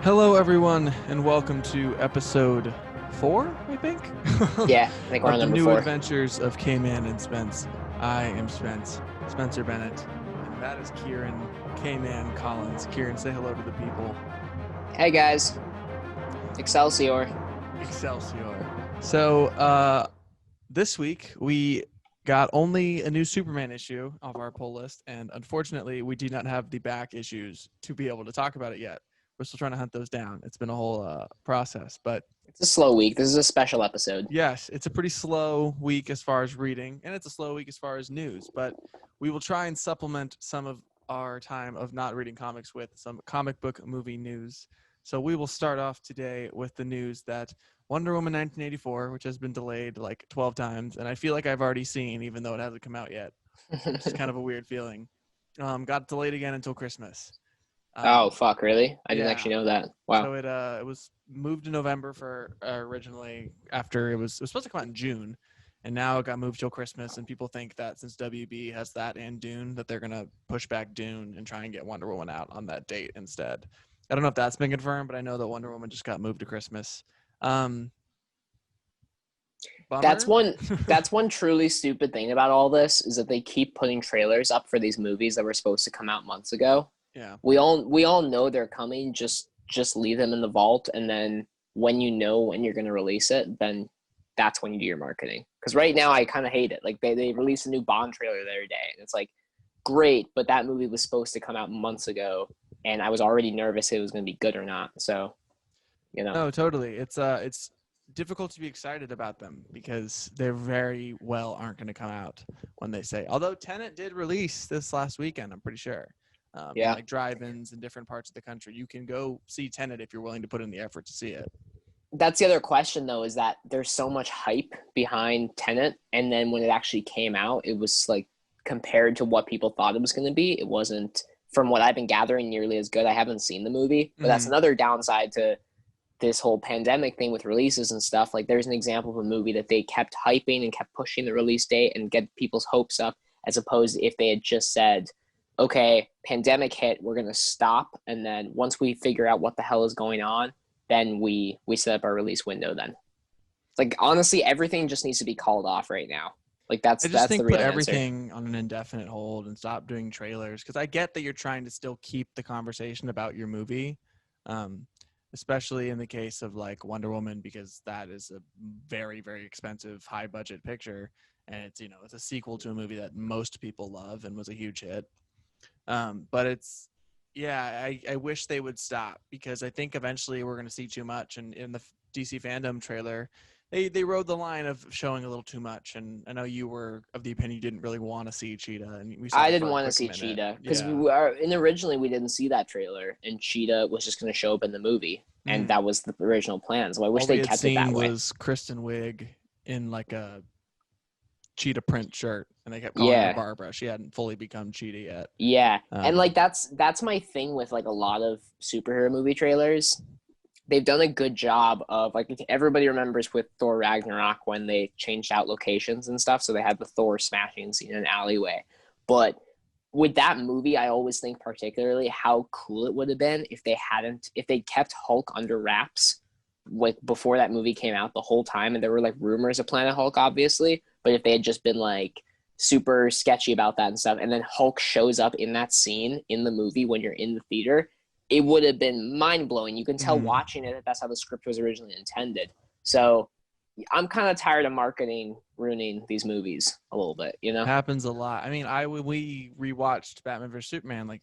Hello, everyone, and welcome to episode 4, I think, Yeah, I think we're of on the number new 4. adventures of K-Man and Spence. I am Spence, Spencer Bennett, and that is Kieran, K-Man Collins. Kieran, say hello to the people. Hey guys, Excelsior. Excelsior. So, this week we got only a new Superman issue of our pull list, and unfortunately, we do not have the back issues to be able to talk about it yet. We're still trying to hunt those down. It's been a whole process, but It's a slow week. This is a special episode. yes, it's a pretty slow week as far as reading, and it's a slow week as far as news, but we will try and supplement some of our time of not reading comics with some comic book movie news. So we will start off today with the news that Wonder Woman 1984, which has been delayed like 12 times, and I feel like I've already seen, even though it hasn't come out yet, which is kind of a weird feeling, got delayed again until Christmas. Oh fuck, really? I didn't Yeah, actually know that. so Wow. it was moved to November for originally after it was supposed to come out in June, and now it got moved till Christmas. And people think that since WB has that and Dune, that they're gonna push back Dune and try and get Wonder Woman out on that date instead. I don't know if that's been confirmed, but I know that Wonder Woman just got moved to Christmas. Um, That's Bummer. one that's one truly stupid thing about all this is that they keep putting trailers up for these movies that were supposed to come out months ago. Yeah, We all know they're coming, just leave them in the vault, and then when you know when you're gonna release it, then that's when you do your marketing. Because right now I kinda hate it. Like they released a new Bond trailer the other day, and it's like great, but that movie was supposed to come out months ago, and I was already nervous if it was going to be good or not. So, you know, no, totally. It's difficult to be excited about them because they very well aren't going to come out when they say. Although Tenet did release this last weekend, I'm pretty sure, in yeah, like drive-ins in different parts of the country. You can go see Tenet if you're willing to put in the effort to see it. that's the other question though, is that there's so much hype behind Tenet, and then when it actually came out, it was like compared to what people thought it was going to be, it wasn't. From what I've been gathering, nearly as good. I haven't seen the movie, but that's Mm-hmm. another downside to this whole pandemic thing with releases and stuff. Like there's an example of a movie that they kept hyping and kept pushing the release date and get people's hopes up, as opposed to if they had just said, okay, pandemic hit, we're gonna stop, and then once we figure out what the hell is going on, then we set up our release window then. Like honestly, everything just needs to be called off right now. Like I that's just that's the think put real answer. everything on an indefinite hold and stop doing trailers because I get that you're trying to still keep the conversation about your movie, um, especially in the case of like Wonder Woman because that is a very very expensive high budget picture and it's a sequel to a movie that most people love and was a huge hit. But it's yeah, I wish they would stop because I think eventually we're going to see too much. And in the DC fandom trailer, they rode the line of showing a little too much. And I know you were of the opinion you didn't really want to see Cheetah, and we saw I it didn't for a want to quick see minute. Cheetah because Yeah. and originally we didn't see that trailer, and Cheetah was just going to show up in the movie, and Mm. that was the original plan. So I wish All we they had kept it seen that way. was Kristen Wiig in like a cheetah print shirt, and they kept calling her Yeah, Barbara. She hadn't fully become Cheetah yet. yeah, and Um, like that's my thing with like a lot of superhero movie trailers. They've done a good job of like everybody remembers with Thor Ragnarok when they changed out locations and stuff, so they had the Thor smashing scene in an alleyway. But with that movie, I always think particularly how cool it would have been if they kept Hulk under wraps like before that movie came out the whole time, and there were like rumors of Planet Hulk, obviously, but if they had just been like super sketchy about that and stuff, and then Hulk shows up in that scene in the movie when you're in the theater, it would have been mind blowing. You can tell mm. watching it that that's how the script was originally intended. So I'm kind of tired of marketing ruining these movies a little bit, you know? Happens a lot. I mean, we rewatched Batman vs Superman like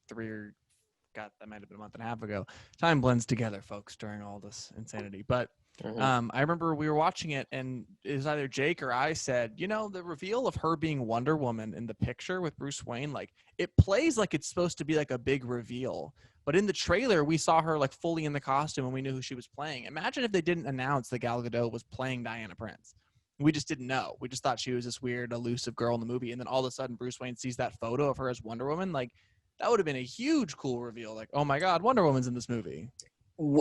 God, that might have been a month and a half ago. Time blends together, folks, during all this insanity. But Mm-hmm. I remember we were watching it, and it was either Jake or I said, the reveal of her being Wonder Woman in the picture with Bruce Wayne, like it plays like it's supposed to be like a big reveal. But in the trailer, we saw her like fully in the costume, and we knew who she was playing. Imagine if they didn't announce that Gal Gadot was playing Diana Prince. We just didn't know. We just thought she was this weird, elusive girl in the movie, and then all of a sudden, Bruce Wayne sees that photo of her as Wonder Woman. Like that would have been a huge, cool reveal. Like, oh my God, Wonder Woman's in this movie.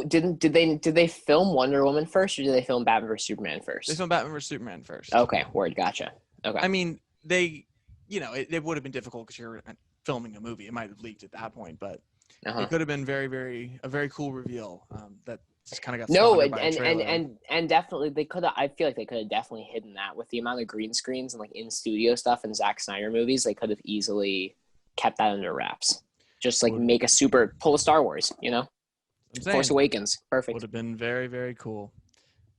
Did they film Wonder Woman first, or did they film Batman vs Superman They first? filmed Batman vs Superman first. Okay, word, gotcha. Okay, I mean, it would have been difficult because you're filming a movie. It might have leaked at that point, but it could have been a very cool reveal that just kind of got No, squandered by a trailer. and definitely they could have. I feel like they could have definitely hidden that with the amount of green screens and like in studio stuff in Zack Snyder movies. They could have easily kept that under wraps. Just like make a pull a Star Wars, you know, Force Awakens, perfect. Would have been very, very cool.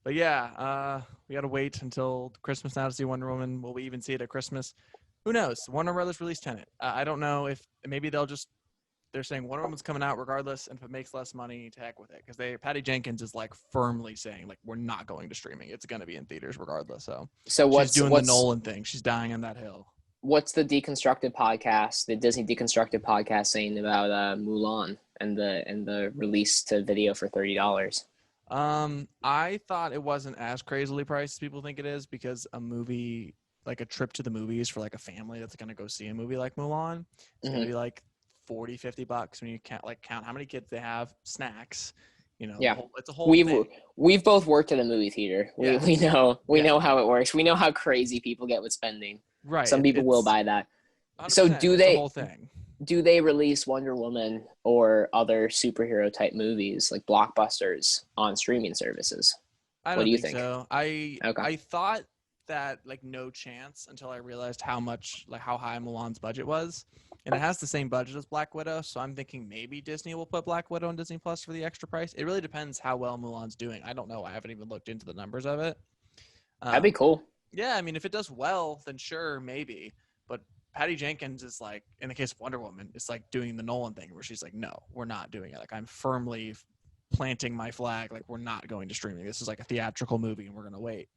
But yeah, we got to wait until Christmas now to see Wonder Woman. Will we even see it at Christmas? Who knows? Warner Brothers released Tenet. I don't know if maybe they're saying Wonder Woman's coming out regardless, and if it makes less money, to heck with it. Because Patty Jenkins is like firmly saying like we're not going to streaming. It's going to be in theaters regardless. So she's doing the Nolan thing. She's dying on that hill. What's the Deconstructed podcast, the Disney Deconstructed podcast, saying about Mulan and the release to video for $30? I thought it wasn't as crazily priced as people think it is, because a movie like a trip to the movies for like a family that's going to go see a movie like Mulan, it's going to be like $40-$50 when you count how many kids they have, snacks, you know. Yeah, it's a whole thing. We've both worked at a movie theater. We know how it works. We know how crazy people get with spending. Right. Some people will buy that. So do they release Wonder Woman or other superhero type movies like blockbusters on streaming services? What do you think? So I thought that like no chance until I realized how high Mulan's budget was, and it has the same budget as Black Widow. So I'm thinking maybe Disney will put Black Widow on Disney Plus for the extra price. It really depends how well Mulan's doing. I don't know. I haven't even looked into the numbers of it. That'd be cool. Yeah, I mean, if it does well, then sure, maybe. But Patty Jenkins is like, in the case of Wonder Woman, it's like doing the Nolan thing where she's like, no, we're not doing it. Like, I'm firmly planting my flag. Like, we're not going to streaming. This is like a theatrical movie, and we're going to wait.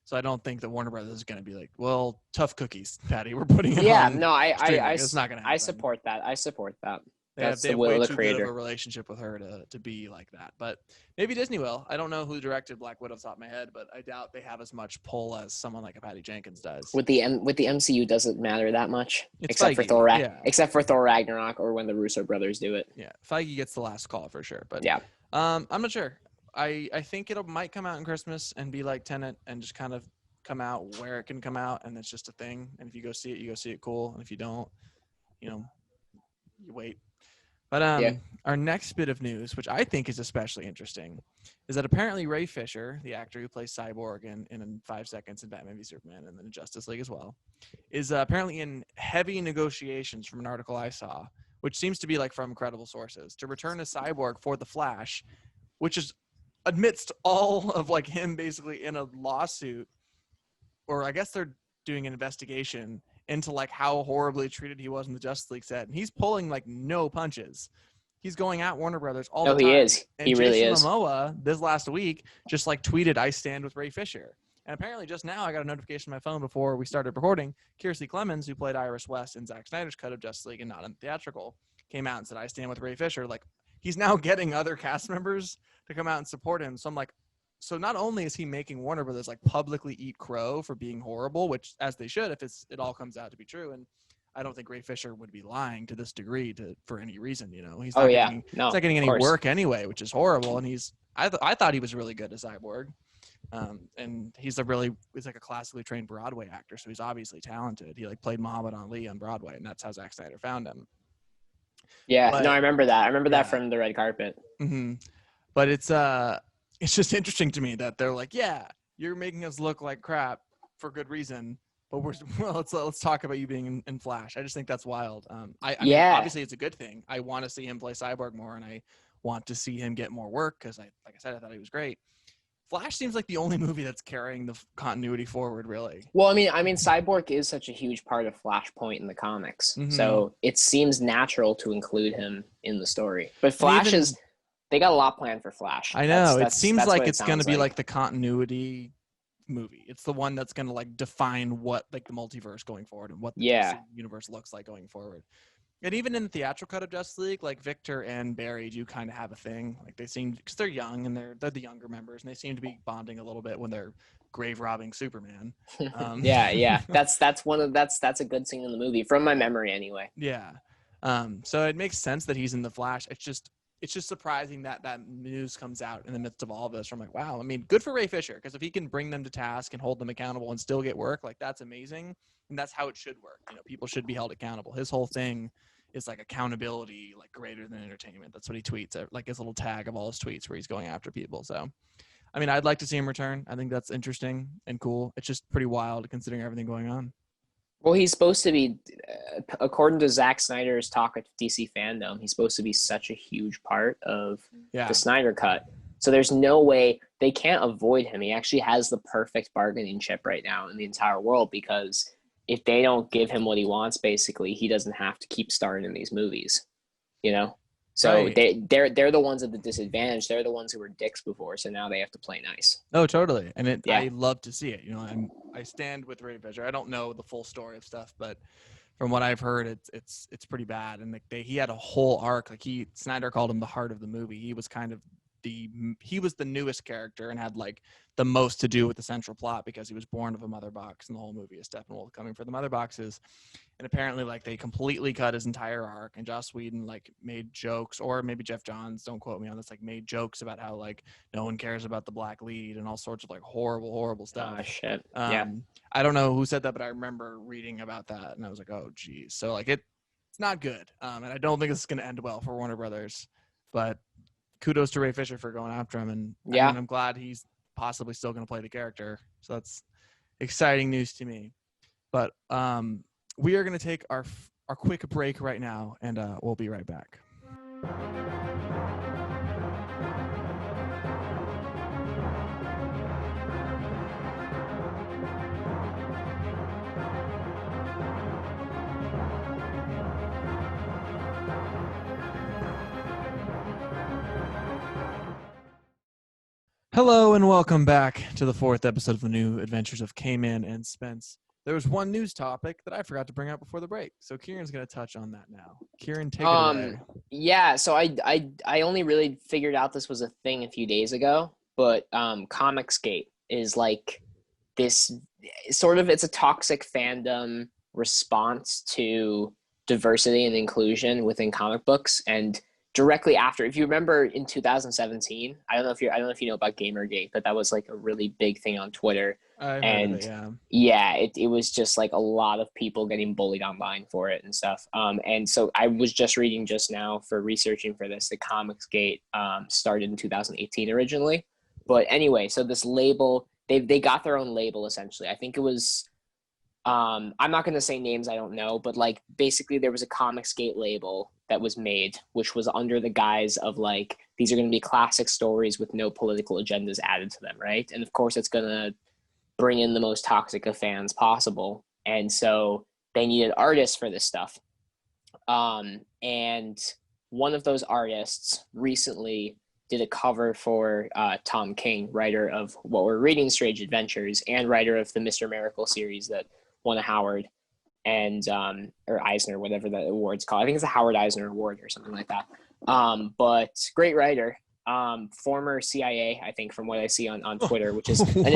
So I don't think that Warner Brothers is going to be like, well, tough cookies, Patty. We're putting it on. Yeah, no, it's not going to happen. I support that. That's the will of the creator. Good of a relationship with her to be like that. But maybe Disney will. I don't know who directed Black Widow off the top of my head, but I doubt they have as much pull as someone like a Patty Jenkins does. With the MCU, doesn't matter that much, except for Thor Ragnarok or when the Russo brothers do it. Yeah, Feige gets the last call for sure. But yeah, I'm not sure. I think it might come out in Christmas and be like Tenet and just kind of come out where it can come out, and it's just a thing. And if you go see it, cool. And if you don't, you wait. But our next bit of news, which I think is especially interesting, is that apparently Ray Fisher, the actor who plays Cyborg in 5 Seconds in Batman v Superman and then in Justice League as well, is apparently in heavy negotiations from an article I saw, which seems to be like from credible sources, to return as Cyborg for The Flash, which is amidst all of like him basically in a lawsuit, or I guess they're doing an investigation into like how horribly treated he was in the Justice League set, and he's pulling like no punches. He's going at Warner Brothers all the time. He is. And he really is. Jason Momoa this last week just like tweeted, "I stand with Ray Fisher." And apparently just now I got a notification on my phone before we started recording. Kiersey Clemons, who played Iris West in Zack Snyder's cut of Justice League and not in the theatrical, came out and said, "I stand with Ray Fisher." Like, he's now getting other cast members to come out and support him. So I'm like, so not only is he making Warner Brothers like publicly eat crow for being horrible, which as they should if it all comes out to be true, and I don't think Ray Fisher would be lying to this degree for any reason. He's not getting any work anyway, which is horrible. And I thought he was really good as Cyborg, and he's like a classically trained Broadway actor, so he's obviously talented. He like played Muhammad Ali on Broadway, and that's how Zack Snyder found him. Yeah, I remember that. I remember that from the red carpet. Mm-hmm. But it's just interesting to me that they're like, yeah, you're making us look like crap for good reason, but let's talk about you being in Flash. I just think that's wild. I mean, obviously it's a good thing. I want to see him play Cyborg more, and I want to see him get more work because like I said, I thought he was great. Flash seems like the only movie that's carrying the continuity forward, really. Well, I mean, Cyborg is such a huge part of Flashpoint in the comics, so it seems natural to include him in the story. But Flash they got a lot planned for Flash. I know. It seems like it's going to be like the continuity movie. It's the one that's going to like define what like the multiverse going forward and what the universe looks like going forward. And even in the theatrical cut of Justice League, like Victor and Barry do kind of have a thing. Like they seem, because they're young and they're the younger members, and they seem to be bonding a little bit when they're grave robbing Superman. Yeah. That's a good scene in the movie from my memory anyway. Yeah. So it makes sense that he's in the Flash. It's just surprising that news comes out in the midst of all of this. I'm like, wow, I mean, good for Ray Fisher, because if he can bring them to task and hold them accountable and still get work, like that's amazing. And that's how it should work. People should be held accountable. His whole thing is like accountability, like greater than entertainment. That's what he tweets, like his little tag of all his tweets where he's going after people. So, I mean, I'd like to see him return. I think that's interesting and cool. It's just pretty wild considering everything going on. Well, he's supposed to be, according to Zack Snyder's talk at DC Fandom, he's supposed to be such a huge part of the Snyder Cut. So there's no way they can't avoid him. He actually has the perfect bargaining chip right now in the entire world, because if they don't give him what he wants, basically, he doesn't have to keep starring in these movies, you know? So Right. they're the ones at the disadvantage. They're the ones who were dicks before, so now they have to play nice. Oh, totally. And Yeah. I love to see it. You know, I stand with Ray Fisher. I don't know the full story of stuff, but from what I've heard, it's pretty bad. And like he had a whole arc. Like Snyder called him the heart of the movie. He was kind of he was the newest character and had like the most to do with the central plot because he was born of a mother box, and the whole movie is Steppenwolf coming for the mother boxes. And apparently, like, they completely cut his entire arc, and Joss Whedon like made jokes, or maybe Jeff Johns, don't quote me on this, like made jokes about how like no one cares about the black lead and all sorts of like horrible stuff. Oh shit. Yeah. I don't know who said that, but I remember reading about that, and I was like, oh geez. So like it's not good, and I don't think this is going to end well for Warner Brothers. But kudos to Ray Fisher for going after him, and yeah, I mean, I'm glad he's possibly still going to play the character. So that's exciting news to me. But we are going to take our quick break right now, and we'll be right back. Hello and welcome back to the 4th episode of the New Adventures of K-Man and Spence. There was one news topic that I forgot to bring up before the break, so Kieran's going to touch on that now. Kieran, take it away. Yeah, so I only really figured out this was a thing a few days ago, but Comicsgate is like this sort of, it's a toxic fandom response to diversity and inclusion within comic books. And directly after, if you remember in 2017, I don't know if you know about Gamergate, but that was like a really big thing on Twitter. I've heard of it, yeah, it was just like a lot of people getting bullied online for it and stuff. And so I was just reading just now for researching for this, the Comicsgate started in 2018 originally. But anyway, so this label, they got their own label essentially. I think it was, I'm not going to say names I don't know, but like basically there was a Comicsgate label that was made, which was under the guise of like, these are going to be classic stories with no political agendas added to them, right? And of course it's going to bring in the most toxic of fans possible. And so they needed artists for this stuff. And one of those artists recently did a cover for Tom King, writer of what we're reading, Strange Adventures, and writer of the Mr. Miracle series that won a Howard and or Eisner, whatever that award's called. I think it's a Howard Eisner Award or something like that. But great writer. Former CIA, I think, from what I see on Twitter, which is an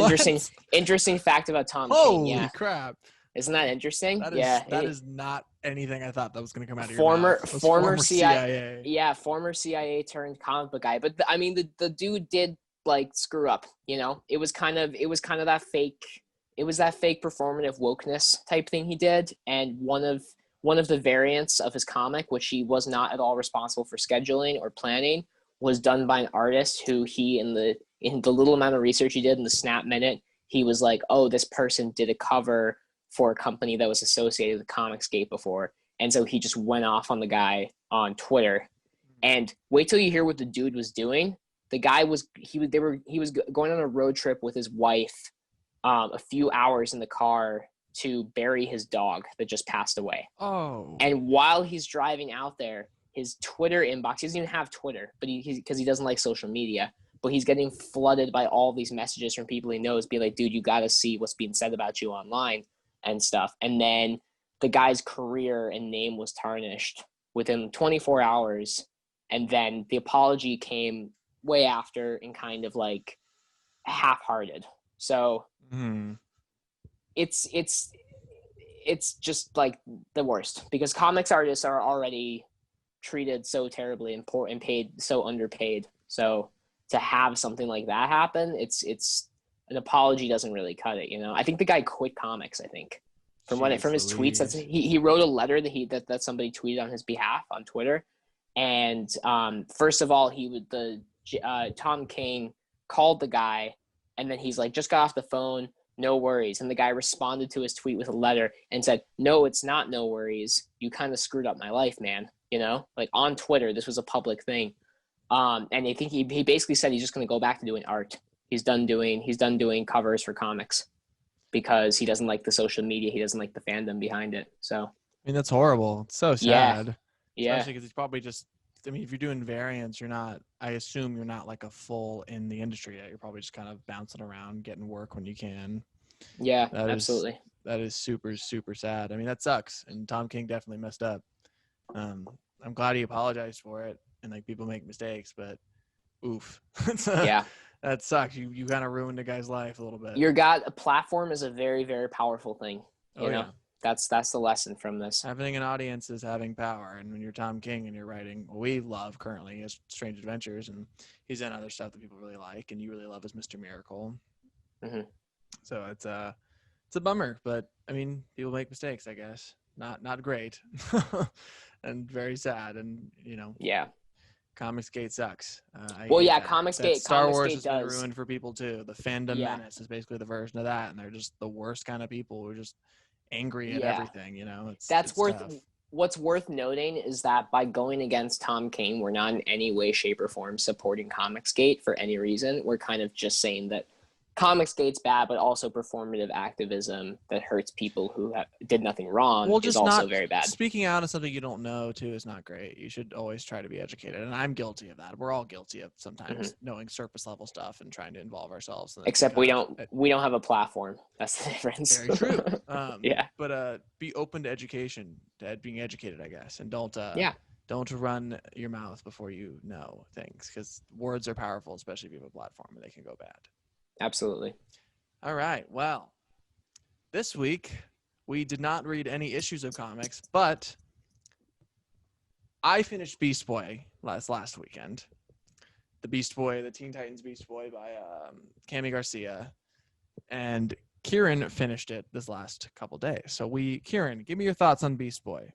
interesting fact about Tom King. Yeah. Crap. Isn't that interesting? That is not anything I thought that was going to come out of your mouth. Former CIA. Yeah, former CIA turned comic book guy. But I mean, the dude did like screw up. You know, it was kind of that fake. It was that fake performative wokeness type thing he did, and one of the variants of his comic, which he was not at all responsible for scheduling or planning, was done by an artist who he in the little amount of research he did in the Snap Minute, he was like, oh, this person did a cover for a company that was associated with Comicsgate before. And so he just went off on the guy on Twitter. And wait till you hear what the dude was doing. The guy was going on a road trip with his wife, a few hours in the car to bury his dog that just passed away. Oh. And while he's driving out there, his Twitter inbox, he doesn't even have Twitter, but because he doesn't like social media, but he's getting flooded by all these messages from people he knows being like, dude, you got to see what's being said about you online and stuff. And then the guy's career and name was tarnished within 24 hours. And then the apology came way after and kind of like half-hearted. So it's just like the worst, because comics artists are already treated so terribly and paid so underpaid. So to have something like that happen, it's an apology doesn't really cut it, you know. I think the guy quit comics, I think. from his tweets. He wrote a letter that somebody tweeted on his behalf on Twitter. And first of all, Tom King called the guy, and then he's like, just got off the phone, no worries. And the guy responded to his tweet with a letter and said, no, it's not no worries. You kind of screwed up my life, man. You know, like on Twitter, this was a public thing. And I think he basically said he's just going to go back to doing art. He's done doing covers for comics because he doesn't like the social media. He doesn't like the fandom behind it. So, I mean, that's horrible. It's so sad. Yeah. Especially because he's probably just, I mean, if you're doing variants, I assume you're not like a full in the industry yet. You're probably just kind of bouncing around, getting work when you can. Yeah, absolutely. That is super, super sad. I mean, that sucks. And Tom King definitely messed up. I'm glad he apologized for it. And like, people make mistakes, but oof. Yeah. That sucks. You kind of ruined a guy's life a little bit. A platform is a very, very powerful thing. You know? Yeah. That's the lesson from this. Having an audience is having power. And when you're Tom King and you're writing what we love currently is Strange Adventures, and he's in other stuff that people really like and you really love as Mr. Miracle. Mm-hmm. So it's a bummer, but I mean, people make mistakes, I guess. Not great. And very sad. And yeah. Comicsgate sucks. Comicsgate. Star Wars has been ruined for people too. The fandom menace is basically the version of that, and they're just the worst kind of people who are just angry at everything. It's tough. What's worth noting is that by going against Tom King, we're not in any way, shape, or form supporting Comicsgate for any reason. We're kind of just saying that Comicsgate's bad, but also performative activism that hurts people who did nothing wrong is also very bad. Speaking out of something you don't know, too, is not great. You should always try to be educated, and I'm guilty of that. We're all guilty of sometimes knowing surface level stuff and trying to involve ourselves. Except we don't have a platform. That's the difference. Very true. Yeah. But be open to education, to being educated, I guess, and don't run your mouth before you know things, because words are powerful, especially if you have a platform, and they can go bad. Absolutely. All right. Well, this week we did not read any issues of comics, but I finished Beast Boy last weekend. The Teen Titans Beast Boy by Cami Garcia, and Kieran finished it this last couple days. So Kieran, give me your thoughts on Beast Boy.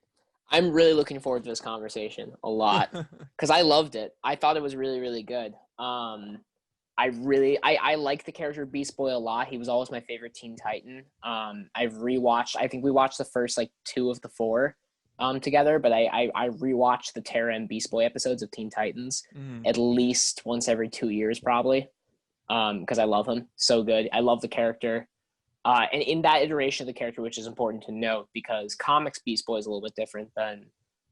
I'm really looking forward to this conversation a lot because I loved it. I thought it was really, really good. I like the character of Beast Boy a lot. He was always my favorite Teen Titan. I think we watched the first 2 of the 4 together, but I rewatched the Terra and Beast Boy episodes of Teen Titans at least once every 2 years probably, because I love him so good. I love the character. And in that iteration of the character, which is important to note because comics Beast Boy is a little bit different than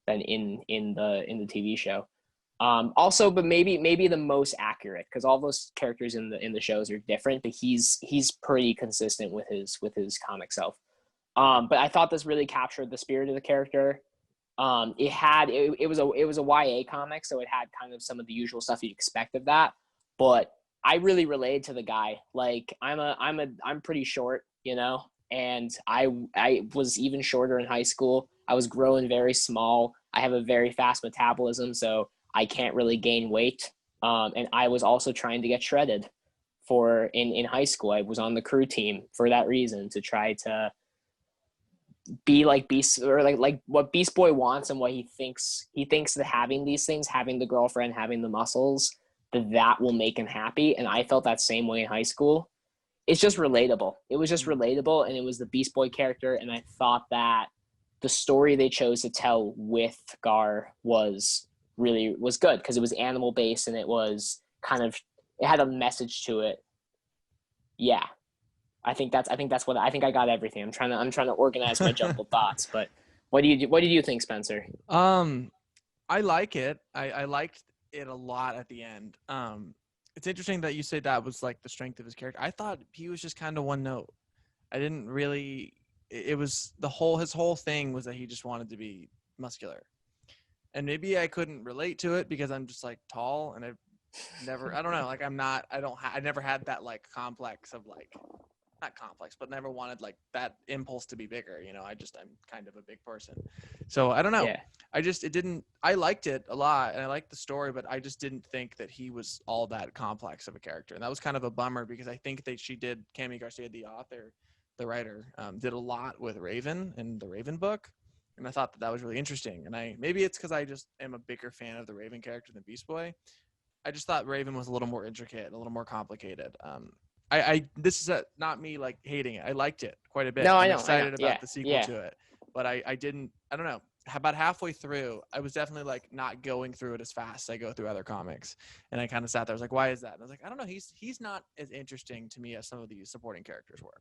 in the TV show. Also, but maybe the most accurate because all those characters in the shows are different, but he's pretty consistent with his comic self. But I thought this really captured the spirit of the character. It was a YA comic, so it had kind of some of the usual stuff you'd expect of that. But I really related to the guy. Like I'm pretty short, and I was even shorter in high school. I was growing very small. I have a very fast metabolism, so I can't really gain weight. And I was also trying to get shredded in high school. I was on the crew team for that reason, to try to be like Beast, or like what Beast Boy wants and what he thinks that having these things, having the girlfriend, having the muscles, that will make him happy. And I felt that same way in high school. It's just relatable. It was just relatable. And it was the Beast Boy character. And I thought that the story they chose to tell with Gar was good because it was animal based and it had a message to it. Yeah. I think I got everything. I'm trying to organize my jumbled thoughts, but what did you think, Spencer? I like it. I liked it a lot at the end. It's interesting that you say that was like the strength of his character. I thought he was just kind of one note. I didn't really, it was his whole thing was that he just wanted to be muscular. And maybe I couldn't relate to it because I'm just like tall and I don't know, like I never had that like complex of like, not complex, but never wanted like that impulse to be bigger. I'm kind of a big person. So I don't know. Yeah. I liked it a lot and I liked the story, but I just didn't think that he was all that complex of a character. And that was kind of a bummer because I think that Cami Garcia, the author, the writer, did a lot with Raven and the Raven book, and I thought that was really interesting. And maybe it's because I just am a bigger fan of the Raven character than Beast Boy. I just thought Raven was a little more intricate, a little more complicated. This is not me like hating it. I liked it quite a bit. No, I'm I know. excited Yeah, about the sequel yeah. to it, but I don't know. About halfway through, I was definitely like not going through it as fast as I go through other comics, and I kind of sat there. I was like, "Why is that?" And I was like, "I don't know. He's not as interesting to me as some of these supporting characters were."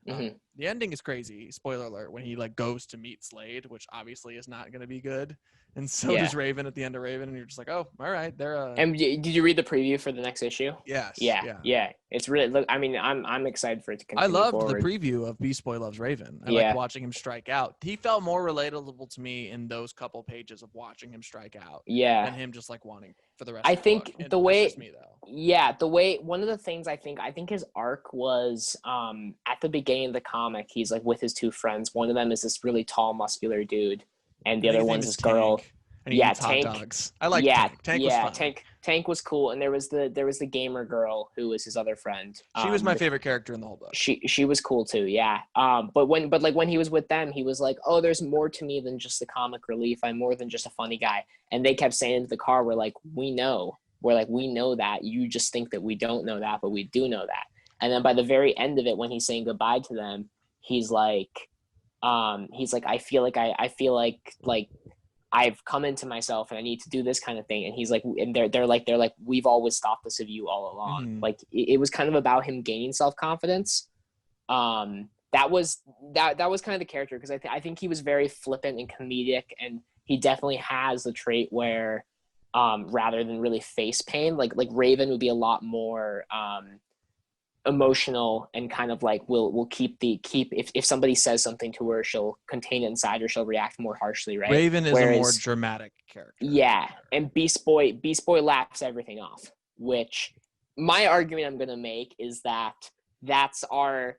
The ending is crazy. Spoiler alert: when he like goes to meet Slade, which obviously is not going to be good, and so does Raven at the end of Raven, and you're just like, "Oh, all right, they're." And did you read the preview for the next issue? Yes. Yeah. It's really. I mean, I'm excited for it to I continue loved forward. the preview of Beast Boy Loves Raven. I Yeah. liked watching him strike out. He felt more relatable to me in those couple pages of watching him strike out. Yeah. Than him just like wanting for the rest I of the think book. And the way. That's just me though. Yeah, the way one of the things I think his arc was at the beginning of the comic, he's like with his two friends. One of them is this really tall, muscular dude, and the other one's this girl. And he eats hot dogs. I like Tank. Tank was fun. Tank was cool, and there was the gamer girl who was his other friend. She was my favorite character in the whole book. She was cool too, yeah. But when he was with them, he was like, "Oh, there's more to me than just the comic relief. I'm more than just a funny guy." And they kept saying to the car, "We're like, we know that. You just think that we don't know that, but we do know that." And then by the very end of it, when he's saying goodbye to them, he's like, "I feel like I've come into myself and I need to do this kind of thing." And he's like, and they're like, "We've always thought this of you all along." Mm-hmm. Like it was kind of about him gaining self-confidence. That was kind of the character, because I think he was very flippant and comedic, and he definitely has the trait where, rather than really face pain, like Raven would be a lot more, emotional and kind of like will keep if somebody says something to her, she'll contain it inside, or she'll react more harshly, right? Raven is a more dramatic character. Yeah, and Beast Boy laughs everything off, which my argument I'm gonna make is that's our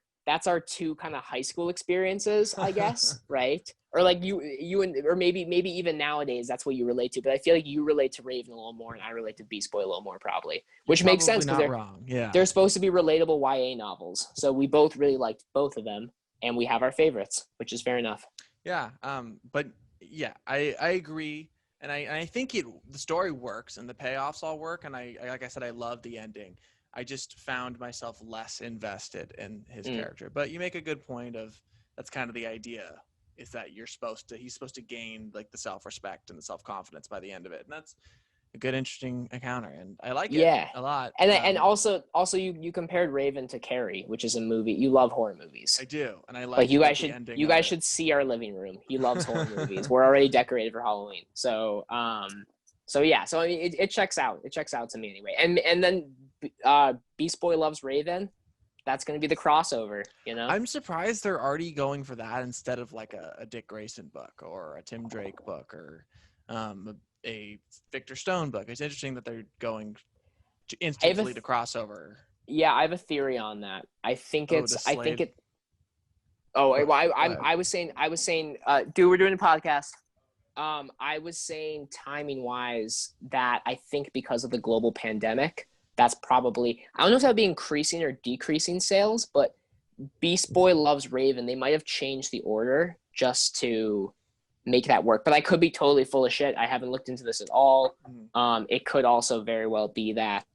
two kind of high school experiences, I guess, right? Or like you or maybe even nowadays that's what you relate to, but I feel like you relate to Raven a little more and I relate to Beast Boy a little more, probably, which makes sense because they're supposed to be relatable YA novels, so we both really liked both of them, and we have our favorites, which is fair enough. Yeah, but yeah, I agree, and I think the story works and the payoffs all work, and I like I said, I love the ending. I just found myself less invested in his character. But you make a good point of that's kind of the idea, is that he's supposed to gain like the self-respect and the self-confidence by the end of it. And that's a good, interesting encounter. And I like it a lot. And also you compared Raven to Carrie, which is a movie. You love horror movies. I do. And I like you guys should see our living room. He loves horror movies. We're already decorated for Halloween. So I mean, it checks out. It checks out to me anyway. And then Beast Boy Loves Raven, that's going to be the crossover, you know? I'm surprised they're already going for that instead of like a Dick Grayson book or a Tim Drake book or a Victor Stone book. It's interesting that they're going instantly to crossover. Yeah, I have a theory on that. I was saying, dude, we're doing a podcast. I was saying timing wise that I think because of the global pandemic, that's probably, I don't know if that would be increasing or decreasing sales, but Beast Boy Loves Raven, they might have changed the order just to make that work. But I could be totally full of shit. I haven't looked into this at all. It could also very well be that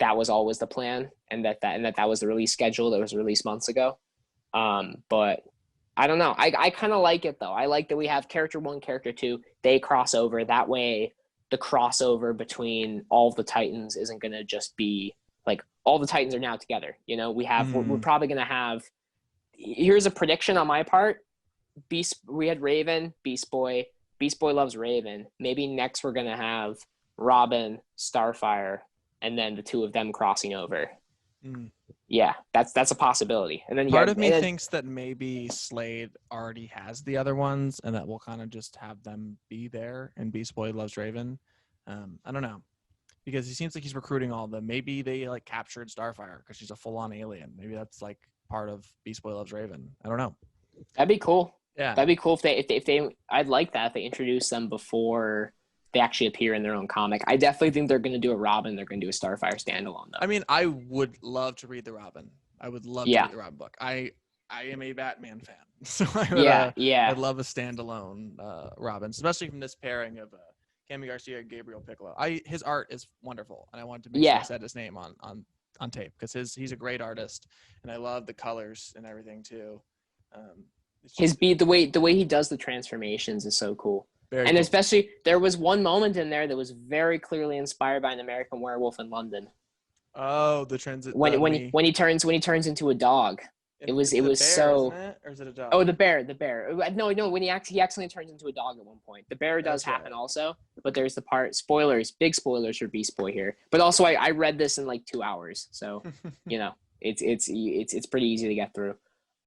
was always the plan, and that was the release schedule that was released months ago. But I don't know. I kind of like it though. I like that we have character 1, character 2. They cross over. That way the crossover between all the Titans isn't going to just be like all the Titans are now together. You know, we're probably going to have, here's a prediction on my part. We had Raven, Beast Boy Loves Raven. Maybe next we're going to have Robin, Starfire, and then the two of them crossing over. Yeah, that's a possibility. And then part of me thinks that maybe Slade already has the other ones, and that we'll kind of just have them be there. And Beast Boy Loves Raven. I don't know, because he seems like he's recruiting all of them. Maybe they like captured Starfire because she's a full-on alien. Maybe that's like part of Beast Boy Loves Raven. I don't know. That'd be cool. Yeah, that'd be cool if they. I'd like that if they introduce them before they actually appear in their own comic. I definitely think they're going to do a Robin. They're going to do a Starfire standalone, though. I mean, I would love to read the Robin. I would love to read the Robin book. I I am a Batman fan, so I would Yeah, yeah. I'd love a standalone Robin, especially from this pairing of Cami Garcia and Gabriel Piccolo. His art is wonderful, and I wanted to make sure I Yeah, said his name on tape because he's a great artist, and I love the colors and everything too. It's his just beat the way he does the transformations is so cool. very And cool. especially there was one moment in there that was very clearly inspired by an American Werewolf in London. Oh, the transit When he turns into a dog. It was it's a bear, isn't so. it, or is it a dog? Oh, the bear. No. When he accidentally turns into a dog at one point. The bear does That's happen right. also, but there's the part. Spoilers, big spoilers for Beast Boy here. But also, I read this in like 2 hours, so it's pretty easy to get through.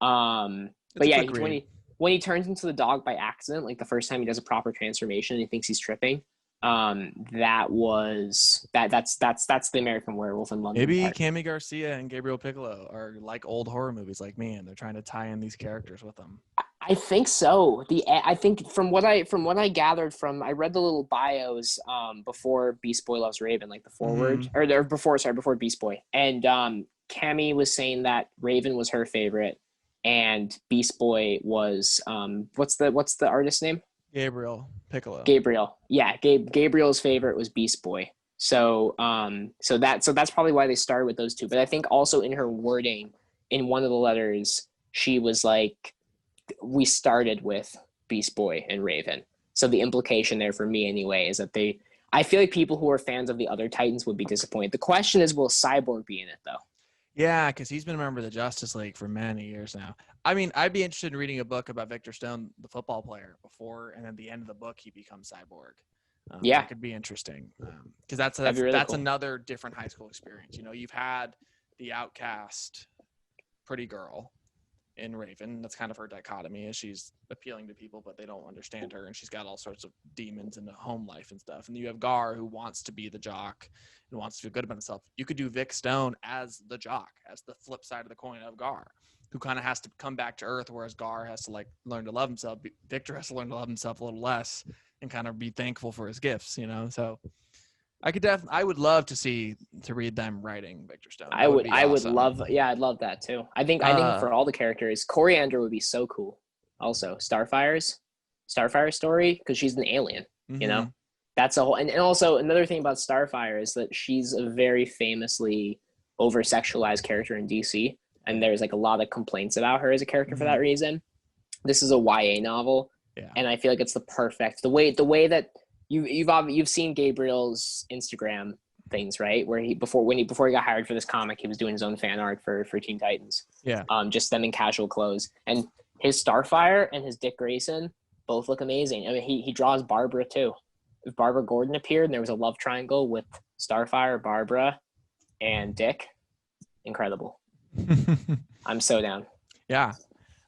It's But a yeah, quick when read. he turns into the dog by accident, like the first time he does a proper transformation, and he thinks he's tripping. That's the American Werewolf in London Maybe part. Cami Garcia and Gabriel Piccolo are like old horror movies like me, and they're trying to tie in these characters with them. I think so. I think from what I gathered from I read the little bios before Beast Boy Loves Raven, like the foreword Mm-hmm. or before Beast Boy, and Cammy was saying that Raven was her favorite, and Beast Boy was what's the artist's name? Gabriel Piccolo. Gabriel. Yeah, Gabriel's favorite was Beast Boy. So that's probably why they started with those two. But I think also in her wording, in one of the letters, she was like, we started with Beast Boy and Raven. So the implication there for me anyway is that I feel like people who are fans of the other Titans would be disappointed. The question is, will Cyborg be in it though? Yeah, because he's been a member of the Justice League for many years now. I mean, I'd be interested in reading a book about Victor Stone, the football player, before and at the end of the book he becomes Cyborg. Yeah, That could be interesting because that'd be really that's cool. another different high school experience. You know, you've had the outcast pretty girl in Raven. That's kind of her dichotomy, is she's appealing to people, but they don't understand her, and she's got all sorts of demons in the home life and stuff. And you have Gar, who wants to be the jock and wants to feel good about himself. You could do Vic Stone as the jock, as the flip side of the coin of Gar, who kind of has to come back to earth, whereas Gar has to like learn to love himself. Victor has to learn to love himself a little less and kind of be thankful for his gifts, you know. So I would love to read them writing Victor Stone. I That would would be I would awesome. love I'd love that too. I think for all the characters, Coriander would be so cool. Also, Starfire's story, because she's an alien, you know. Mm-hmm. That's a whole and also another thing about Starfire is that she's a very famously over sexualized character in DC, and there's like a lot of complaints about her as a character for that reason. This is a YA novel, Yeah. and I feel like it's the perfect the way that you've seen Gabriel's Instagram things, right? Where before he got hired for this comic, he was doing his own fan art for Teen Titans. Yeah. Just them in casual clothes. And his Starfire and his Dick Grayson both look amazing. I mean, he draws Barbara too. If Barbara Gordon appeared and there was a love triangle with Starfire, Barbara, and Dick, incredible. I'm so down. Yeah,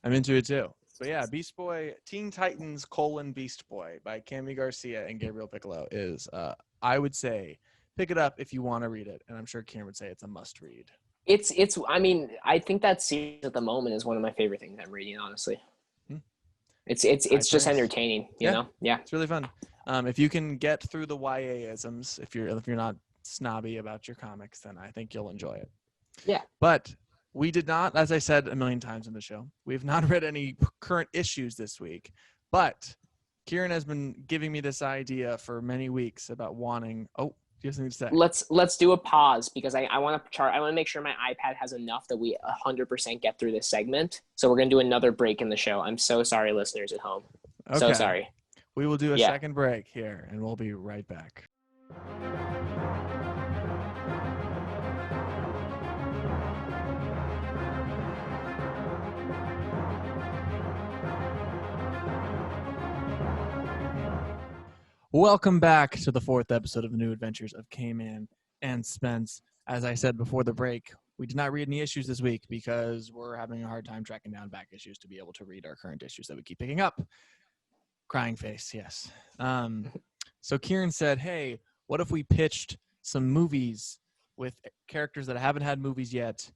I'm into it too. But yeah, Beast Boy, Teen Titans: Beast Boy by Cami Garcia and Gabriel Piccolo is, I would say, pick it up if you want to read it, and I'm sure Kieran would say it's a must read. It's. I mean, I think that series at the moment is one of my favorite things I'm reading. Honestly, it's just entertaining. You know, yeah, it's really fun. If you can get through the YA-isms, if you're not snobby about your comics, then I think you'll enjoy it. Yeah. But we did not, as I said a million times in the show, we have not read any current issues this week. But Kieran has been giving me this idea for many weeks about wanting. Oh, do you have something to say? Let's do a pause because I want to chart. I want to make sure my iPad has enough that we 100% get through this segment. So we're gonna do another break in the show. I'm so sorry, listeners at home. Okay. So sorry. We will do a second break here, and we'll be right back. Welcome back to the fourth episode of the New Adventures of K-Man and Spence. As I said before the break, we did not read any issues this week because we're having a hard time tracking down back issues to be able to read our current issues that we keep picking up. Crying face, yes. So Kieran said, hey, what if we pitched some movies with characters that haven't had movies yet,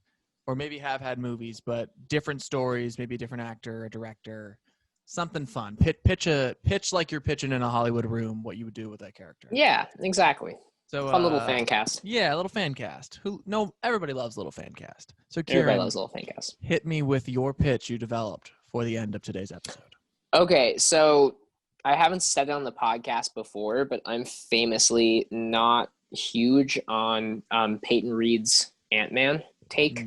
or maybe have had movies, but different stories, maybe a different actor, a director, something fun. Pitch like you're pitching in a Hollywood room what you would do with that character. Yeah, exactly. So Fun little fan cast. yeah, a little fan cast. Everybody loves little fan cast. So Everybody Kieran, loves little fan cast. hit me with your pitch you developed for the end of today's episode. Okay, so I haven't said it on the podcast before, but I'm famously not huge on Peyton Reed's Ant-Man take.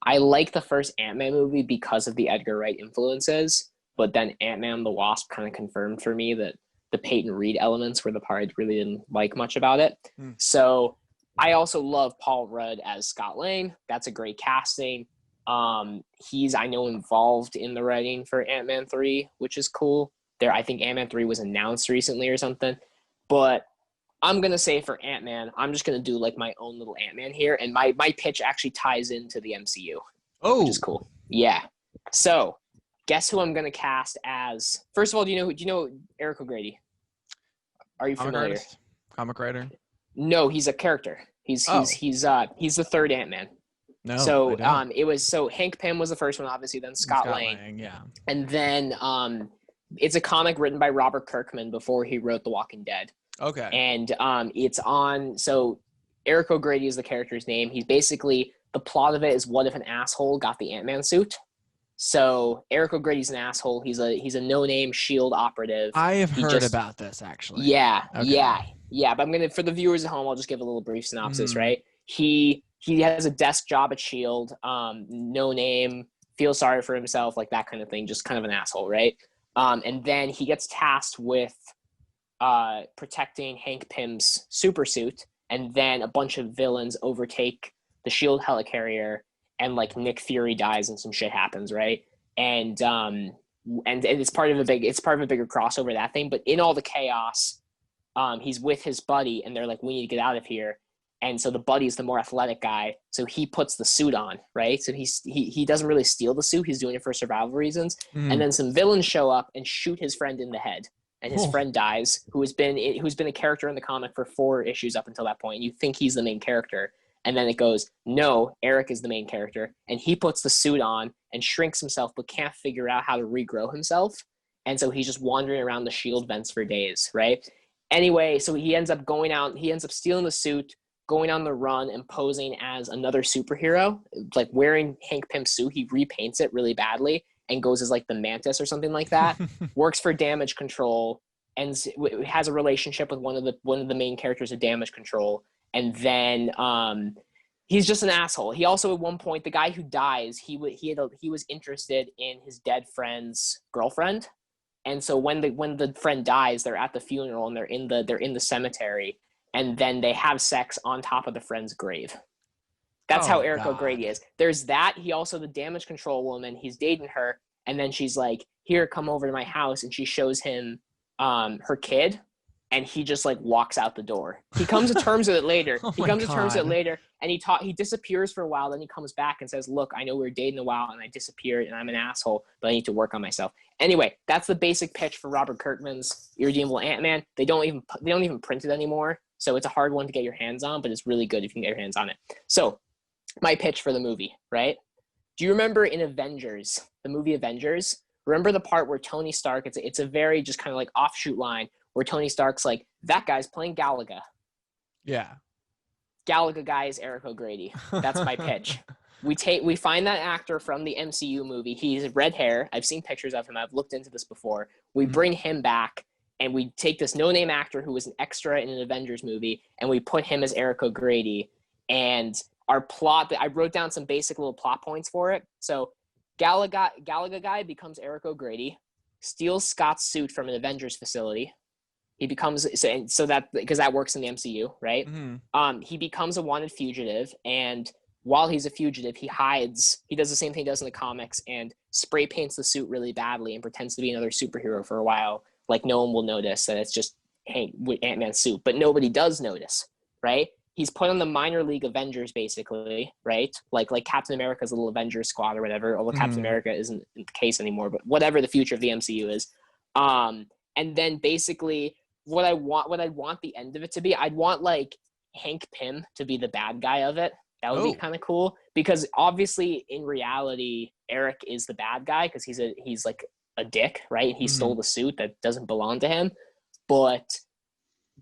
I like the first Ant-Man movie because of the Edgar Wright influences, but then Ant-Man and the Wasp kind of confirmed for me that the Peyton Reed elements were the part I really didn't like much about it. So I also love Paul Rudd as Scott Lang. That's a great casting. He's, I know, involved in the writing for Ant-Man 3, which is cool. I think Ant-Man 3 was announced recently or something. But I'm going to say for Ant-Man, I'm just going to do like my own little Ant-Man here. And my pitch actually ties into the MCU, which is cool. Yeah. So guess who I'm going to cast as? First of all, do you know Eric O'Grady? Are you familiar? Comic writer? No, he's a character. He's the third Ant-Man. No. So Hank Pym was the first one, obviously, then Scott Lang. Yeah. And then it's a comic written by Robert Kirkman before he wrote The Walking Dead. Okay. And so Eric O'Grady is the character's name. He's basically, the plot of it is, what if an asshole got the Ant-Man suit? So Eric O'Grady's an asshole. He's a no-name SHIELD operative. I have heard about this, actually. Yeah, okay. Yeah. But for the viewers at home, I'll just give a little brief synopsis, right? He has a desk job at SHIELD, no name, feels sorry for himself, like that kind of thing, just kind of an asshole, right? And then he gets tasked with protecting Hank Pym's super suit, and then a bunch of villains overtake the SHIELD helicarrier, and like Nick Fury dies and some shit happens, right? And it's part of a bigger crossover, that thing. But in all the chaos, he's with his buddy, and they're like, we need to get out of here. And so the buddy's the more athletic guy, so he puts the suit on, right? So he doesn't really steal the suit; he's doing it for survival reasons. And then some villains show up and shoot his friend in the head, and his friend dies, who's been a character in the comic for 4 issues up until that point. And you think he's the main character, and then it goes, no, Eric is the main character, and he puts the suit on and shrinks himself, but can't figure out how to regrow himself, and so he's just wandering around the SHIELD vents for days, right? Anyway, so he ends up going out, he ends up stealing the suit, going on the run and posing as another superhero, like wearing Hank Pym's suit. He repaints it really badly and goes as like the Mantis or something like that. Works for Damage Control and has a relationship with one of the main characters of Damage Control. And then he's just an asshole. He also, at one point, the guy who dies, he was interested in his dead friend's girlfriend. And so when the friend dies, they're at the funeral and they're in the cemetery. And then they have sex on top of the friend's grave. That's how Eric O'Grady is. There's that. He also, the Damage Control woman, he's dating her. And then she's like, here, come over to my house. And she shows him her kid. And he just like walks out the door. He comes to terms with it later. And he disappears for a while. Then he comes back and says, look, I know we were dating a while and I disappeared and I'm an asshole, but I need to work on myself. Anyway, that's the basic pitch for Robert Kirkman's Irredeemable Ant-Man. They don't even print it anymore. So it's a hard one to get your hands on, but it's really good if you can get your hands on it. So my pitch for the movie, right? Do you remember in Avengers, the movie Avengers? Remember the part where Tony Stark, it's a very just kind of like offshoot line where Tony Stark's like, that guy's playing Galaga. Yeah. Galaga guy is Eric O'Grady. That's my pitch. We find that actor from the MCU movie. He's red hair. I've seen pictures of him. I've looked into this before. We bring him back. And we take this no-name actor who was an extra in an Avengers movie, and we put him as Eric O'Grady. And our plot, I wrote down some basic little plot points for it. So Galaga guy becomes Eric O'Grady, steals Scott's suit from an Avengers facility. He becomes, so that, because that works in the MCU, right? He becomes a wanted fugitive, and while he's a fugitive, he hides. He does the same thing he does in the comics and spray paints the suit really badly and pretends to be another superhero for a while. Like, no one will notice that it's just Ant-Man's suit, but nobody does notice, right? He's put on the minor league Avengers, basically, right? Like Captain America's little Avengers squad or whatever, although Captain America isn't the case anymore, but whatever the future of the MCU is. And then basically what I want the end of it to be, I'd want like Hank Pym to be the bad guy of it. That would be kind of cool, because obviously in reality, Eric is the bad guy because he's like a dick, right? He stole the suit that doesn't belong to him. But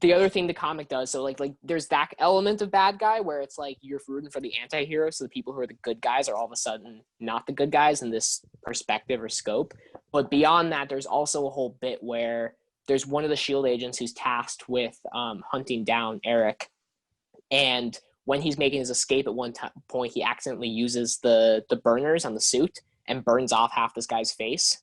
the other thing the comic does, so like there's that element of bad guy where it's like you're rooting for the anti-hero, so the people who are the good guys are all of a sudden not the good guys in this perspective or scope. But beyond that, there's also a whole bit where there's one of the shield agents who's tasked with hunting down Eric, and when he's making his escape at one point, he accidentally uses the burners on the suit and burns off half this guy's face.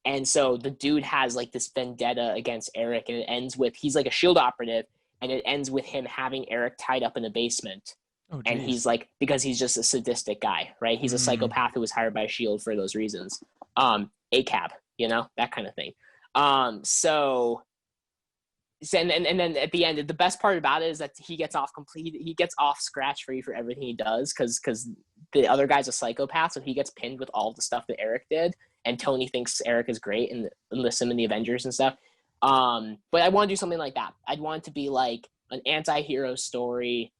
And so the dude has like this vendetta against Eric, and it ends with he's like a shield operative, and it ends with him having Eric tied up in a basement. Oh, and he's like, because he's just a sadistic guy, right? He's a psychopath who was hired by Shield for those reasons. ACAB, that kind of thing. And then at the end, the best part about it is that he gets off scratch free for everything he does because the other guy's a psychopath, so he gets pinned with all the stuff that Eric did, and Tony thinks Eric is great and enlists him in the Avengers and stuff. But I want to do something like that. I'd want it to be like an anti-hero story.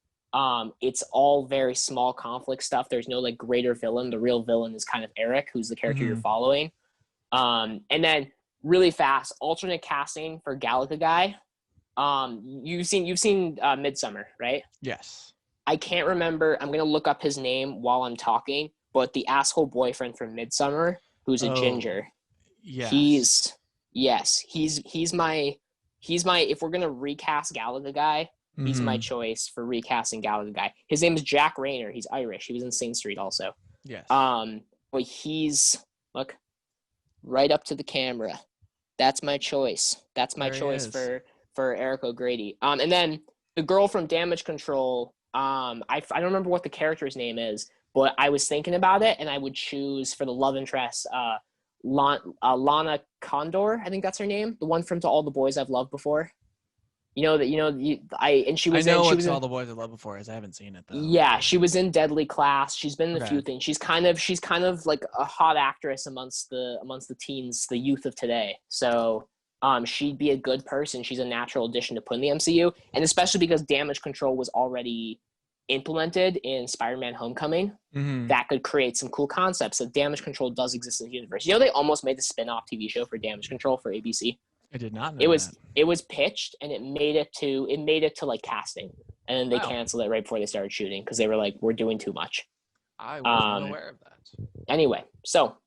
It's all very small conflict stuff. There's no like greater villain. The real villain is kind of Eric, who's the character you're following. And then really fast alternate casting for Galaga Guy. You've seen Midsummer, right? Yes. I can't remember. I'm gonna look up his name while I'm talking. But the asshole boyfriend from Midsummer, who's a ginger. Yes. He's my. If we're gonna recast Galaga Guy, he's my choice for recasting Galaga Guy. His name is Jack Rayner. He's Irish. He was in Sing Street also. Yes. But he's look right up to the camera. That's my choice. That's my choice for Eric O'Grady. And then the girl from Damage Control. I don't remember what the character's name is, but I was thinking about it, and I would choose for the love interest Lana Condor. I think that's her name. The one from To All the Boys I've Loved Before. She was. I know what All the Boys I've Loved Before is. I haven't seen it though. Yeah, she was in Deadly Class. She's been in a few things. She's kind of like a hot actress amongst the teens, the youth of today. So she'd be a good person. She's a natural addition to put in the MCU, and especially because Damage Control was already implemented in Spider-Man Homecoming, that could create some cool concepts. So Damage Control does exist in the universe. They almost made a spin-off TV show for Damage Control for ABC. I did not know it was pitched, and it made it to like casting, and then they canceled it right before they started shooting because they were like, we're doing too much. I wasn't aware of that. Anyway, so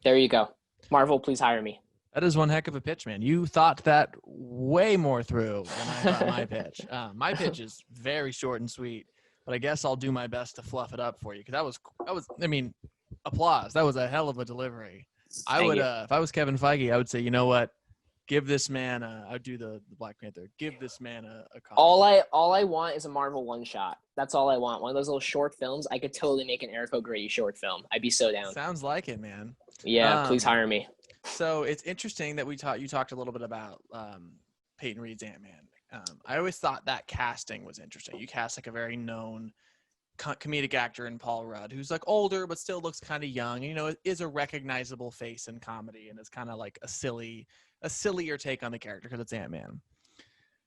there you go. Marvel, please hire me. That is one heck of a pitch, man. You thought that way more through than I thought my pitch. My pitch is very short and sweet, but I guess I'll do my best to fluff it up for you because that was. I mean, applause. That was a hell of a delivery. I would, if I was Kevin Feige, I would say, you know what? Give this man I'd do the Black Panther. Give this man a call. All I want is a Marvel one shot. That's all I want. One of those little short films. I could totally make an Eric O'Grady short film. I'd be so down. Sounds like it, man. Yeah, please hire me. So it's interesting that you talked a little bit about Peyton Reed's Ant-Man. I always thought that casting was interesting. You cast like a very known comedic actor in Paul Rudd, who's like older but still looks kind of young. Is a recognizable face in comedy and is kind of like a sillier take on the character because it's Ant-Man.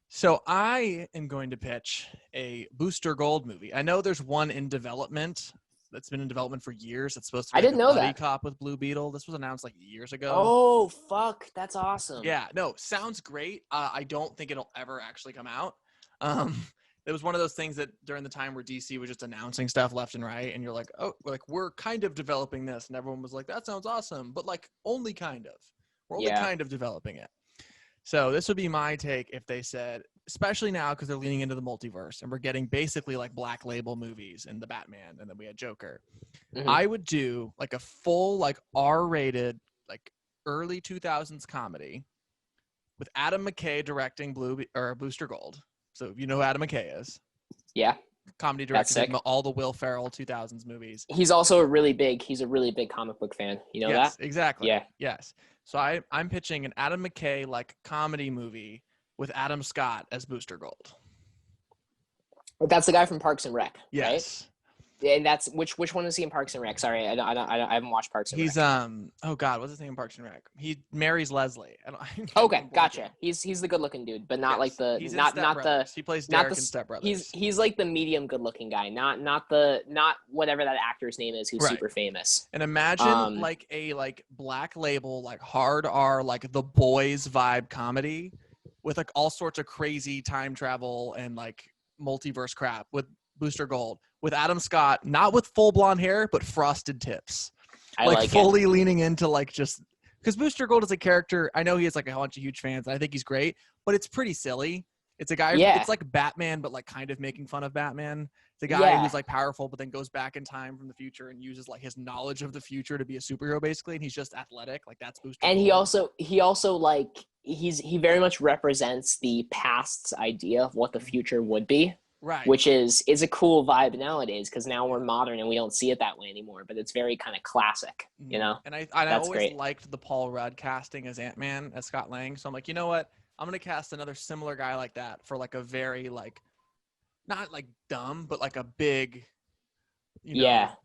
So I am going to pitch a Booster Gold movie. I know there's one in development that's been in development for years. It's supposed to be a buddy cop with Blue Beetle. This was announced like years ago. Oh, fuck. That's awesome. Yeah, no, sounds great. I don't think it'll ever actually come out. It was one of those things that during the time where DC was just announcing stuff left and right, and you're like, oh, we're kind of developing this. And everyone was like, that sounds awesome. But like only kind of. We're only kind of developing it. So this would be my take if they said, especially now because they're leaning into the multiverse and we're getting basically like Black Label movies and the Batman and then we had Joker. I would do like a full like R-rated like early 2000s comedy with Adam McKay directing Booster Gold. So you know who Adam McKay is. Yeah. Comedy director, all the Will Ferrell 2000s movies. He's also a really big comic book fan. You know that? Exactly. Yeah. Yes. So I'm pitching an Adam McKay like comedy movie with Adam Scott as Booster Gold. That's the guy from Parks and Rec. Yes. Right? And that's which one is he in Parks and Rec? Sorry, I haven't watched Parks and Rec. He's oh god, what's his name in Parks and Rec? He marries Leslie. Okay, gotcha. He's the good looking dude, but not like the he's not the he plays Derek in Step Brothers. He's like the medium good looking guy, not whatever that actor's name is who's super famous. And imagine like a Black Label like hard R like The Boys vibe comedy with like all sorts of crazy time travel and like multiverse crap with Booster Gold, with Adam Scott, not with full blonde hair, but frosted tips. I like fully it. leaning into like just because Booster Gold is a character. I know he has like a bunch of huge fans. And I think he's great, but it's pretty silly. It's a guy. Yeah. It's like Batman, but like kind of making fun of Batman. It's a guy Yeah. who's like powerful, but then goes back in time from the future and uses like his knowledge of the future to be a superhero, basically. And he's just athletic. Like that's Booster And Gold. he also like he very much represents the past's idea of what the future would be. Right. Which is a cool vibe nowadays because now we're modern and we don't see it that way anymore. But it's very kind of classic, you know. And I That's always great. liked the Paul Rudd casting as Ant-Man as Scott Lang. So I'm like, you know what? I'm gonna cast another similar guy like that for like a very like not like dumb, but like a big,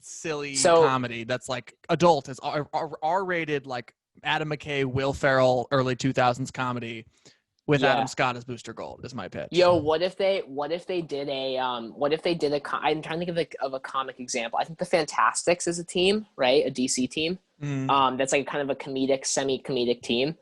silly comedy that's like adult is R-rated, like Adam McKay, Will Ferrell, early 2000s comedy with Adam Scott as Booster Gold is my pitch. Yo, what if they did a I'm trying to think of a comic example. I think the Fantastics is a team, right? A DC team. That's like kind of a comedic, semi-comedic team.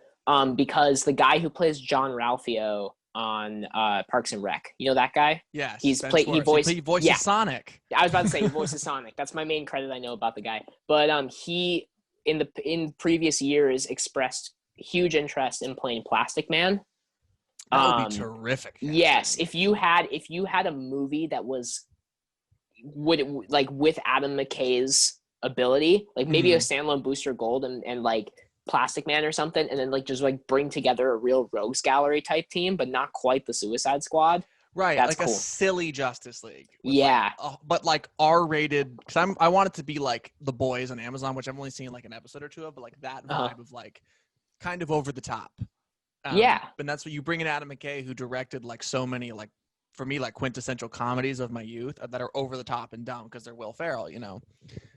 Because the guy who plays John Ralphio on Parks and Rec, you know that guy? Yes. He voices Sonic. I was about to say he voices Sonic. That's my main credit I know about the guy. But he in previous years expressed huge interest in playing Plastic Man. That would be terrific. Yes, if you had a movie that was with Adam McKay's ability, like maybe a standalone Booster Gold and like Plastic Man or something, and then like just like bring together a real rogues gallery type team, but not quite the Suicide Squad. Right, that's like cool. A silly Justice League. Yeah, but like R-rated, because I want it to be like The Boys on Amazon, which I've only seen like an episode or two of, but like that vibe of like kind of over the top. And that's what you bring in Adam McKay, who directed like so many like, for me, like quintessential comedies of my youth that are over the top and dumb because they're Will Ferrell, you know.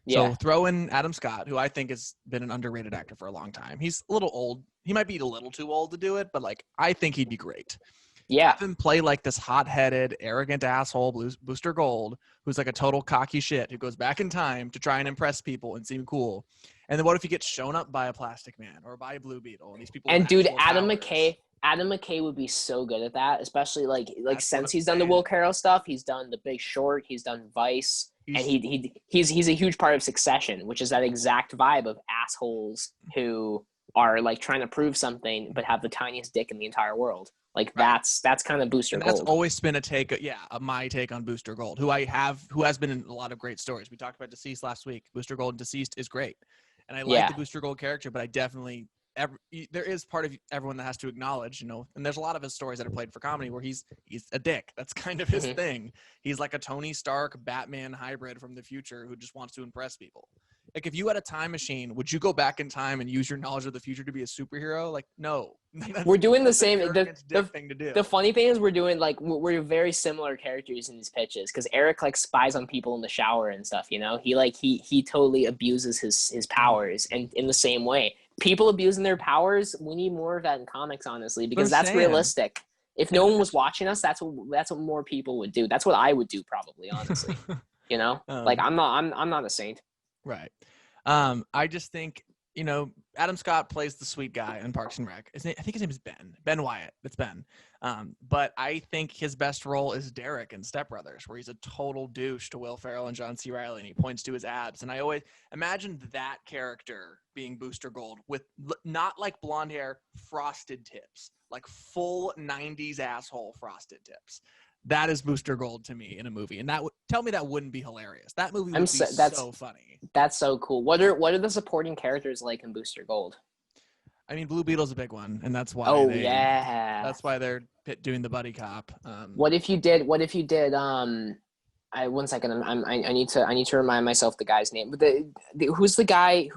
So throw in Adam Scott, who I think has been an underrated actor for a long time. He's a little old. He might be a little too old to do it, but like I think he'd be great. Yeah. Have him play like this hot-headed, arrogant asshole Booster Gold, who's like a total cocky shit, who goes back in time to try and impress people and seem cool. And then what if he gets shown up by a Plastic Man or by a Blue Beetle? And these people. And dude, Adam McKay would be so good at that, especially like since he's done the Will Ferrell stuff, he's done The Big Short, he's done Vice, and he's a huge part of Succession, which is that exact vibe of assholes who are like trying to prove something but have the tiniest dick in the entire world. Like that's kind of Booster Gold. That's always been my take on Booster Gold, who has been in a lot of great stories. We talked about Deceased last week. Booster Gold and Deceased is great. And I like the Booster Gold character, but I definitely there is part of everyone that has to acknowledge, you know, and there's a lot of his stories that are played for comedy where he's a dick. That's kind of his thing. He's like a Tony Stark Batman hybrid from the future who just wants to impress people. Like if you had a time machine, would you go back in time and use your knowledge of the future to be a superhero? Like, no. We're doing the same. The thing to do. The funny thing is we're very similar characters in these pitches because Eric like spies on people in the shower and stuff. You know, he totally abuses his powers, and in the same way, people abusing their powers. We need more of that in comics, honestly, because that's realistic. If no one was watching us, that's what more people would do. That's what I would do probably, honestly. You know, like I'm not a saint. Right. I just think, you know, Adam Scott plays the sweet guy in Parks and Rec. I think his name is Ben Wyatt. It's Ben. But I think his best role is Derek in Step Brothers, where he's a total douche to Will Ferrell and John C. Reilly, and he points to his abs. And I always imagined that character being Booster Gold with not like blonde hair, frosted tips, like full 90s asshole frosted tips. That is Booster Gold to me in a movie, and tell me that wouldn't be hilarious. That movie would be so funny. That's so cool. What are the supporting characters like in Booster Gold? I mean, Blue Beetle's a big one, and that's why. That's why they're doing the buddy cop. What if you did? One second. I need to remind myself the guy's name. But who's the guy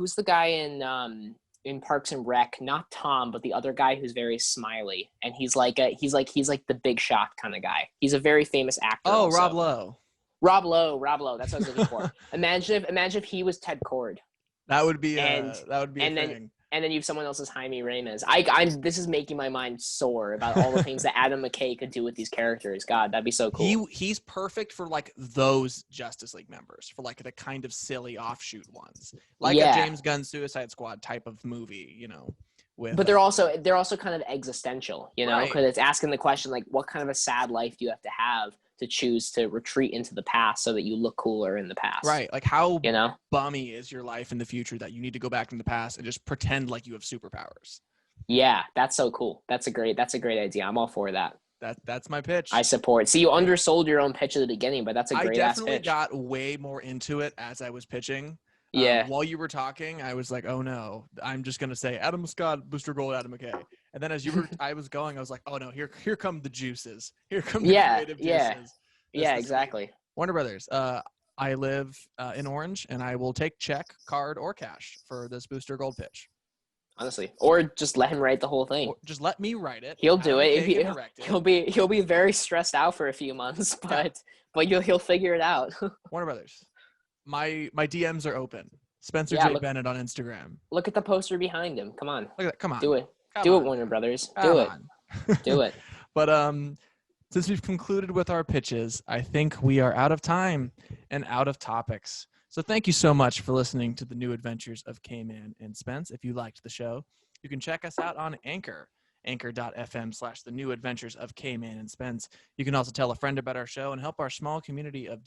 in Parks and Rec? Not Tom, but the other guy who's very smiley, and he's like the big shot kind of guy. He's a very famous actor. Oh, also. Rob Lowe. Rob Lowe. That's what I was looking for. Imagine if he was Ted Kord. That would be a thing. And then you have someone else's Jaime Reyes. This is making my mind sore about all the things that Adam McKay could do with these characters. God, that'd be so cool. He's perfect for like those Justice League members, for like the kind of silly offshoot ones, like a James Gunn Suicide Squad type of movie, you know, with. But they're also kind of existential, you know, Right. because it's asking the question like, what kind of a sad life do you have to choose to retreat into the past so that you look cooler in the past? Right. Like how You know? bummy is your life in the future that you need to go back in the past and just pretend like you have superpowers? Yeah, that's so cool. That's a great idea. I'm all for that. That's my pitch. I support. See, you undersold your own pitch at the beginning, but that's a I great ass definitely pitch. got way more into it as I was pitching. Yeah. While you were talking, I was like, "Oh no, I'm just gonna say Adam Scott, Booster Gold, Adam McKay." And then as I was going, I was like, "Oh no, here come the juices. Here come the creative juices." Yeah, exactly. Warner Brothers. I live in Orange, and I will take check, card, or cash for this Booster Gold pitch. Honestly, or just let him write the whole thing. Or just let me write it. He'll do it. He'll be very stressed out for a few months, but he'll figure it out. Warner Brothers. My DMs are open. Spencer J. Bennett on Instagram. Look at the poster behind him. Come on. Look at that. Come on. Do it. It, Warner Brothers. Do it. Do it. But since we've concluded with our pitches, I think we are out of time and out of topics. So thank you so much for listening to the New Adventures of K-Man and Spence. If you liked the show, you can check us out on Anchor, anchor.fm/the New Adventures of K-Man and Spence. You can also tell a friend about our show and help our small community of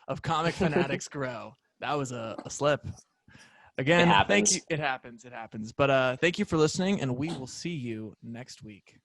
of comic fanatics grow. That was a slip. Again, thank you. It happens. But thank you for listening, and we will see you next week.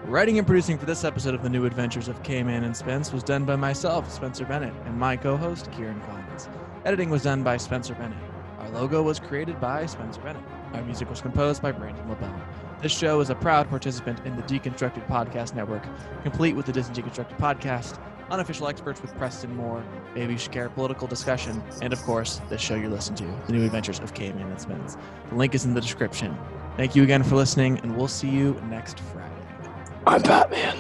Writing and producing for this episode of The New Adventures of K-Man and Spence was done by myself, Spencer Bennett, and my co-host, Kieran Collins. Editing was done by Spencer Bennett. Our logo was created by Spencer Bennett. Our music was composed by Brandon LaBelle. This show is a proud participant in the Deconstructed Podcast Network, complete with the Disney Deconstructed Podcast, unofficial experts with Preston Moore, Baby Shakir political discussion, and of course, this show you listen to, The New Adventures of K-Man and Spence. The link is in the description. Thank you again for listening, and we'll see you next Friday. I'm Batman.